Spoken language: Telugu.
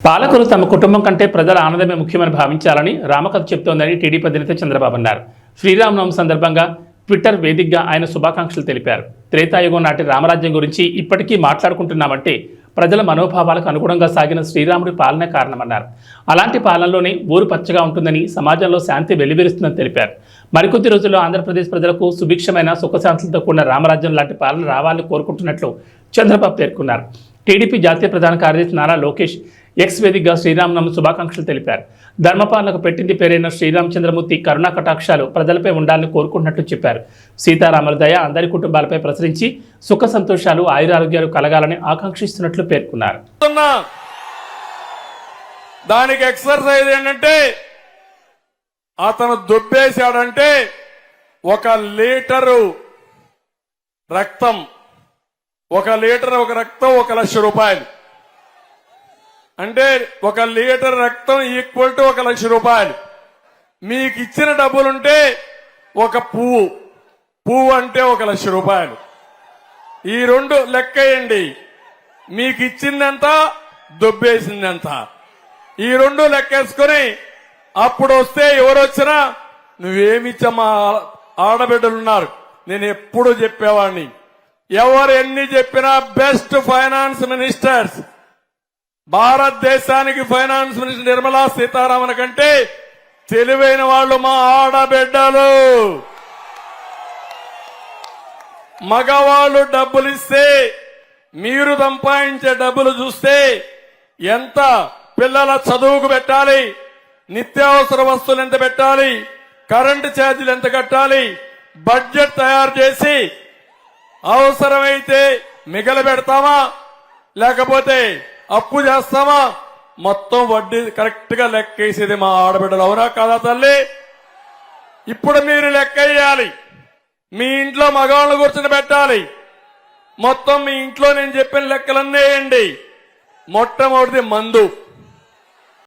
పాలకులు తమ కుటుంబం కంటే ప్రజల ఆనందమే ముఖ్యమని భావించాలని రామకథ చెప్తోందని టీడీపీ అధినేత చంద్రబాబు అన్నారు. శ్రీరామనవమి సందర్భంగా ట్విట్టర్ వేదికగా ఆయన శుభాకాంక్షలు తెలిపారు. త్రేతాయుగం నాటి రామరాజ్యం గురించి ఇప్పటికీ మాట్లాడుకుంటున్నామంటే ప్రజల మనోభావాలకు అనుగుణంగా సాగిన శ్రీరాముడి పాలనే కారణమన్నారు. అలాంటి పాలనలోనే ఊరు పచ్చగా ఉంటుందని, సమాజంలో శాంతి వెల్లివిరుస్తుందని తెలిపారు. మరికొద్ది రోజుల్లో ఆంధ్రప్రదేశ్ ప్రజలకు సుభిక్షమైన సుఖశాంతులతో కూడిన రామరాజ్యం లాంటి పాలన రావాలని కోరుకుంటున్నట్లు చంద్రబాబు పేర్కొన్నారు. టీడీపీ జాతీయ ప్రధాన కార్యదర్శి నారా లోకేష్ ఎక్స్ వేదికగా శ్రీరామనవమి శుభాకాంక్షలు తెలిపారు. ధర్మపాలనకు పెట్టింది పేరైన శ్రీరామచంద్రమూర్తి కరుణా కటాక్షాలు ప్రజలపై ఉండాలని కోరుకుంటున్నట్లు చెప్పారు. సీతారాముల దయ అందరి కుటుంబాలపై ప్రసరించి సుఖ సంతోషాలు ఆయురారోగ్యాలు కలగాలని ఆకాంక్షిస్తున్నట్లు పేర్కొన్నారు. దానికి ఎక్సర్సైజ్ ఏంటంటే అతను దుబ్బేశాడంటే 1 లీటరు రక్తం 1 లక్ష రూపాయలు అంటే 1 లీటర్ రక్తం ఈక్వల్ టు 1 లక్ష రూపాయలు. మీకు ఇచ్చిన డబ్బులుంటే ఒక పువ్వు అంటే 1 లక్ష రూపాయలు. ఈ రెండు లెక్కేయండి. మీకు ఇచ్చిందెంత, దుబ్బేసిందెంత, ఈ రెండు లెక్కేసుకుని అప్పుడు వస్తే ఎవరు వచ్చినా నువ్వేమిచ్చమ్మా, ఆడబిడ్డలున్నారు. నేను ఎప్పుడు చెప్పేవాడిని, ఎవరు ఎన్ని చెప్పినా బెస్ట్ ఫైనాన్స్ మినిస్టర్స్ భారతదేశానికి ఫైనాన్స్ మినిస్టర్ నిర్మలా సీతారామన్ కంటే తెలివైన వాళ్ళు మా ఆడబిడ్డలు. మగవాళ్ళు డబ్బులు ఇస్తే మీరు సంపాదించే డబ్బులు చూస్తే ఎంత పిల్లల చదువుకు పెట్టాలి, నిత్యావసర వస్తువులు ఎంత పెట్టాలి, కరెంటు ఛార్జీలు ఎంత కట్టాలి, బడ్జెట్ తయారు చేసి అవసరమైతే మిగల పెడతామా లేకపోతే అప్పు చేస్తామా, మొత్తం వడ్డీ కరెక్ట్ గా లెక్కేసేది మా ఆడబిడ్డలు. అవునా కాదా తల్లి? ఇప్పుడు మీరు లెక్కేయాలి. మీ ఇంట్లో మగవాళ్ళను కూర్చొని పెట్టాలి. మొత్తం మీ ఇంట్లో నేను చెప్పిన లెక్కలన్నీ వేయండి. మొట్టమొదటిది మందు.